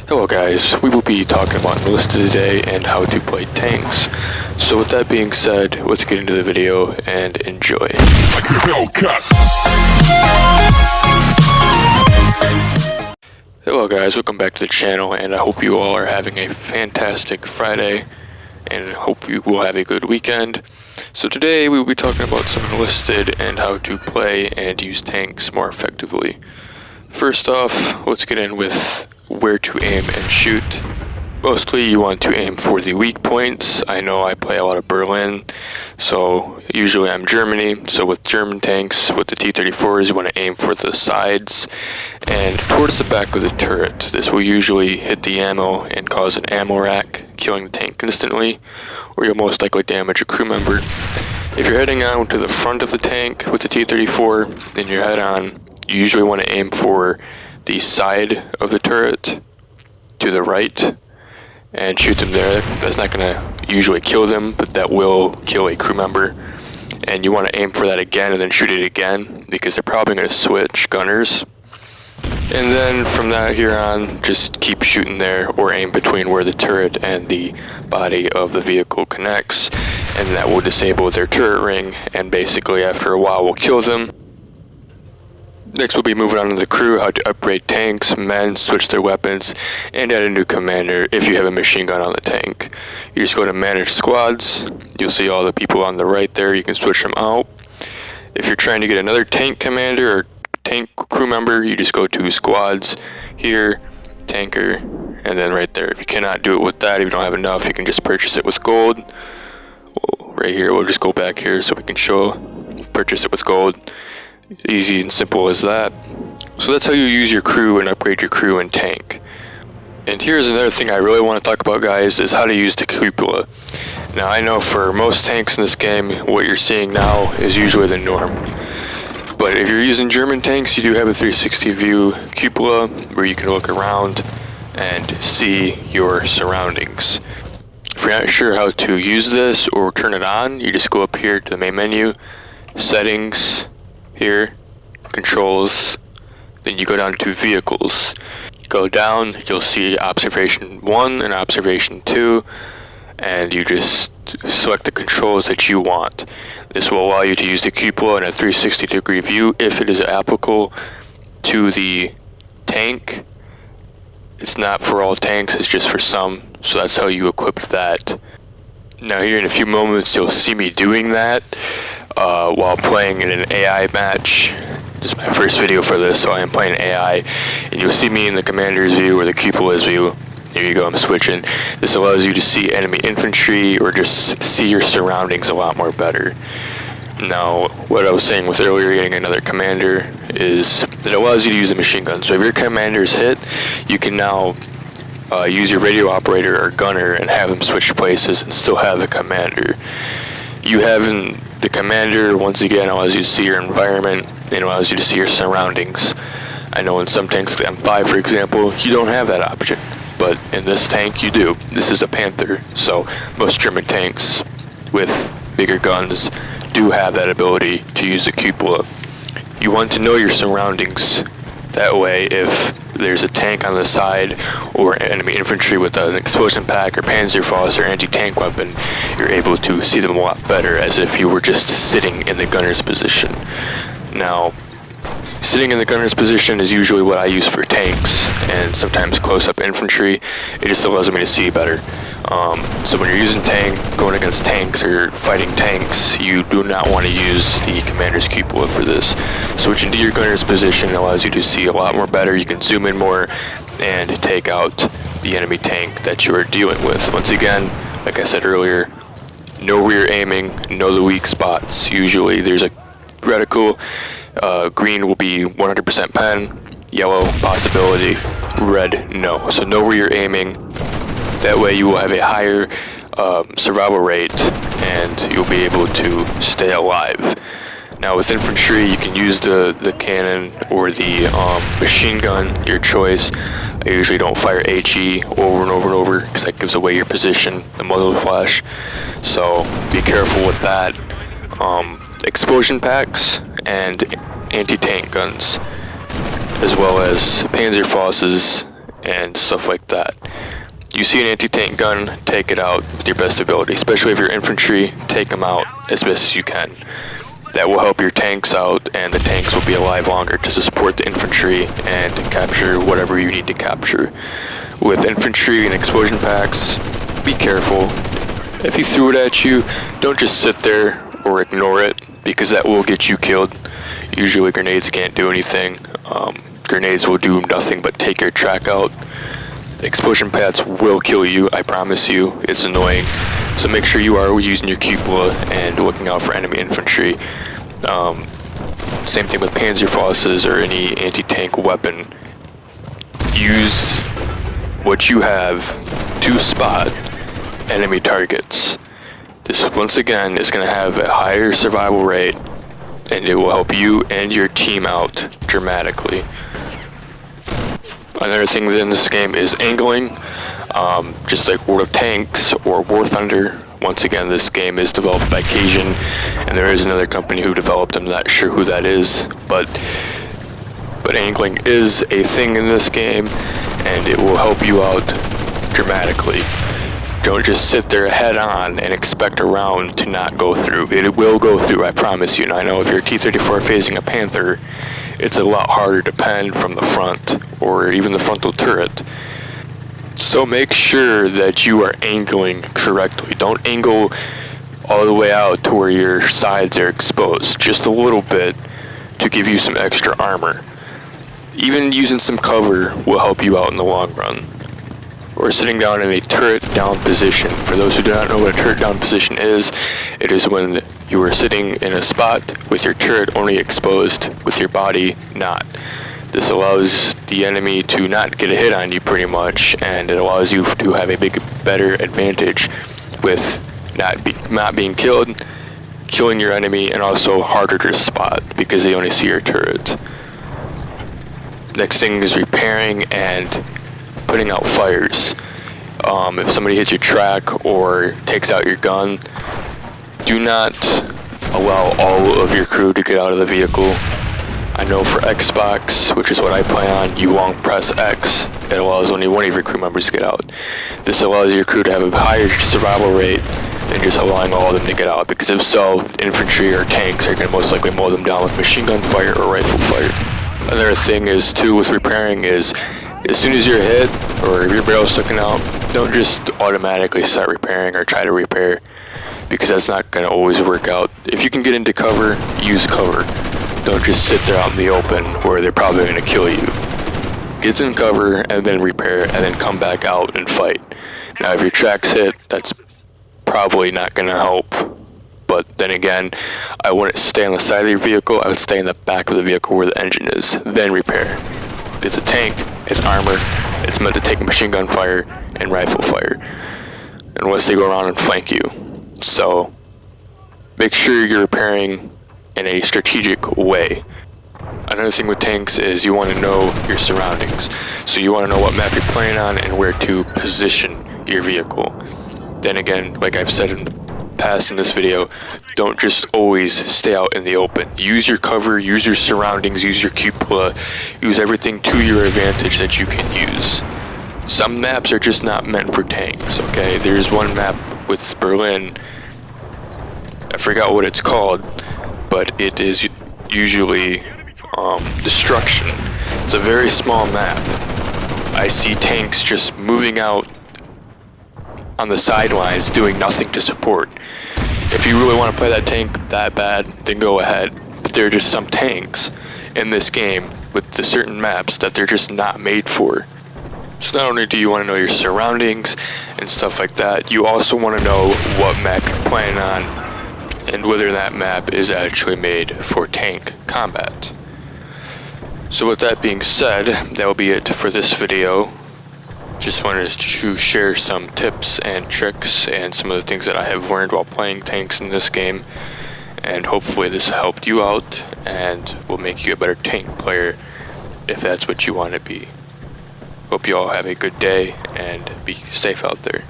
Hello guys, we will be talking about ENLISTED today and how to play tanks. So with that being said, let's get into the video and enjoy. Hello guys, welcome back to the channel, and I hope you all are having a fantastic Friday and hope you will have a good weekend. So today we will be talking about some ENLISTED and how to play and use tanks more effectively. First off, let's get in with where to aim and shoot. Mostly you want to aim for the weak points. I know I play a lot of Berlin, so usually I'm Germany. So with German tanks, with the T-34s, you want to aim for the sides and towards the back of the turret. This will usually hit the ammo and cause an ammo rack, killing the tank instantly, or you'll most likely damage a crew member. If you're heading on to the front of the tank with the T-34 and you're head on, you usually want to aim for the side of the turret to the right and shoot them there. That's not going to usually kill them, but that will kill a crew member. And you want to aim for that again and then shoot it again, because they're probably going to switch gunners. And then from that here on, just keep shooting there or aim between where the turret and the body of the vehicle connects, and that will disable their turret ring, and basically after a while will kill them. Next we'll be moving on to the crew, how to upgrade tanks, men, switch their weapons, and add a new commander if you have a machine gun on the tank. You just go to manage squads, you'll see all the people on the right there, you can switch them out. If you're trying to get another tank commander or tank crew member, you just go to squads, here, tanker, and then right there. If you cannot do it with that, if you don't have enough, you can just purchase it with gold. Right here, we'll just go back here so we can show, purchase it with gold. Easy and simple as that. So that's how you use your crew and upgrade your crew and tank. And here's another thing I really want to talk about, guys, is how to use the cupola. Now I know for most tanks in this game, what you're seeing now is usually the norm. But if you're using German tanks, you do have a 360 view cupola where you can look around and see your surroundings. If you're not sure how to use this or turn it on, you just go up here to the main menu, settings, here, controls, then you go down to vehicles. Go down, you'll see observation 1 and observation 2, and you just select the controls that you want. This will allow you to use the cupola in a 360-degree view if it is applicable to the tank. It's not for all tanks, it's just for some, so that's how you equip that. Now here in a few moments you'll see me doing that while playing in an AI match. This is my first video for this, so I am playing AI, and you'll see me in the commander's view or the cupola's view. Here you go, I'm switching. This allows you to see enemy infantry or just see your surroundings a lot more better. Now, what I was saying with earlier getting another commander is that it allows you to use a machine gun. So if your commander's hit, you can now use your radio operator or gunner and have them switch places and still have the commander. You having the commander, once again, allows you to see your environment and allows you to see your surroundings. I know in some tanks, the M5 for example, you don't have that option, but in this tank you do. This is a Panther, so most German tanks with bigger guns do have that ability to use the cupola. You want to know your surroundings. That way, if there's a tank on the side or enemy infantry with an explosion pack or Panzerfaust or anti-tank weapon, you're able to see them a lot better as if you were just sitting in the gunner's position. Now, sitting in the gunner's position is usually what I use for tanks and sometimes close-up infantry. It just allows me to see better. So when you're using going against tanks or fighting tanks, you do not want to use the commander's cupola for this. Switching to your gunner's position allows you to see a lot more better. You can zoom in more and take out the enemy tank that you are dealing with. Once again, like I said earlier, know where you're aiming, know the weak spots. Usually there's a reticle. Green will be 100% pen, yellow possibility, red no. So know where you're aiming. That way you will have a higher survival rate and you'll be able to stay alive. Now with infantry, you can use the cannon or the machine gun, your choice. I usually don't fire HE over and over and over because that gives away your position, the muzzle flash. So be careful with that. Explosion packs and anti-tank guns, as well as Panzerfausts and stuff like that. You see an anti-tank gun, take it out with your best ability, especially if you're infantry, take them out as best as you can. That will help your tanks out, and the tanks will be alive longer to support the infantry and capture whatever you need to capture. With infantry and explosion packs, be careful. If he threw it at you, don't just sit there or ignore it, because that will get you killed. Usually grenades can't do anything. Grenades will do nothing but take your track out. Explosion pads will kill you, I promise you. It's annoying. So make sure you are using your cupola and looking out for enemy infantry. Same thing with Panzerfausts or any anti-tank weapon. Use what you have to spot enemy targets. This, once again, is going to have a higher survival rate, and it will help you and your team out dramatically. Another thing in this game is angling, just like World of Tanks or War Thunder. Once again, this game is developed by Cajun, and there is another company who developed them. Not sure who that is, but angling is a thing in this game, and it will help you out dramatically. Don't just sit there head on and expect a round to not go through. It will go through, I promise you. And I know if you're a T-34 facing a Panther, it's a lot harder to pen from the front or even the frontal turret. So make sure that you are angling correctly. Don't angle all the way out to where your sides are exposed, just a little bit to give you some extra armor. Even using some cover will help you out in the long run. Or sitting down in a turret down position. For those who do not know what a turret down position is, it is when you are sitting in a spot with your turret only exposed, with your body not. This allows the enemy to not get a hit on you pretty much, and it allows you to have a better advantage with not being killed, killing your enemy, and also harder to spot because they only see your turret. Next thing is repairing and putting out fires. If somebody hits your track or takes out your gun, do not allow all of your crew to get out of the vehicle. I know for Xbox, which is what I play on, you long press X. It allows only one of your crew members to get out. This allows your crew to have a higher survival rate than just allowing all of them to get out, because if so, infantry or tanks are going to most likely mow them down with machine gun fire or rifle fire. Another thing is, too, with repairing is, as soon as you're hit or if your barrel's sticking out, don't just automatically start repairing or try to repair, because that's not going to always work out. If you can get into cover, use cover. Don't just sit there out in the open where they're probably going to kill you. Get in cover and then repair and then come back out and fight. Now if your track's hit, that's probably not going to help. But then again, I wouldn't stay on the side of your vehicle, I would stay in the back of the vehicle where the engine is, then repair. It's a tank, it's armor, it's meant to take machine gun fire and rifle fire, unless they go around and flank you. So, make sure you're repairing in a strategic way. Another thing with tanks is you want to know your surroundings. So you want to know what map you're playing on and where to position your vehicle. Then again, like I've said in the past in this video, don't just always stay out in the open. Use your cover, use your surroundings, use your cupola, use everything to your advantage that you can use. Some maps are just not meant for tanks, okay? There's one map with Berlin, I forgot what it's called, but it is usually destruction. It's a very small map. I see tanks just moving out on the sidelines doing nothing to support. If you really want to play that tank that bad, then go ahead. But there are just some tanks in this game with the certain maps that they're just not made for. So not only do you want to know your surroundings and stuff like that, you also want to know what map you're playing on and whether that map is actually made for tank combat. So with that being said, that will be it for this video. Just wanted to share some tips and tricks and some of the things that I have learned while playing tanks in this game, and hopefully this helped you out and will make you a better tank player if that's what you want to be. Hope you all have a good day and be safe out there.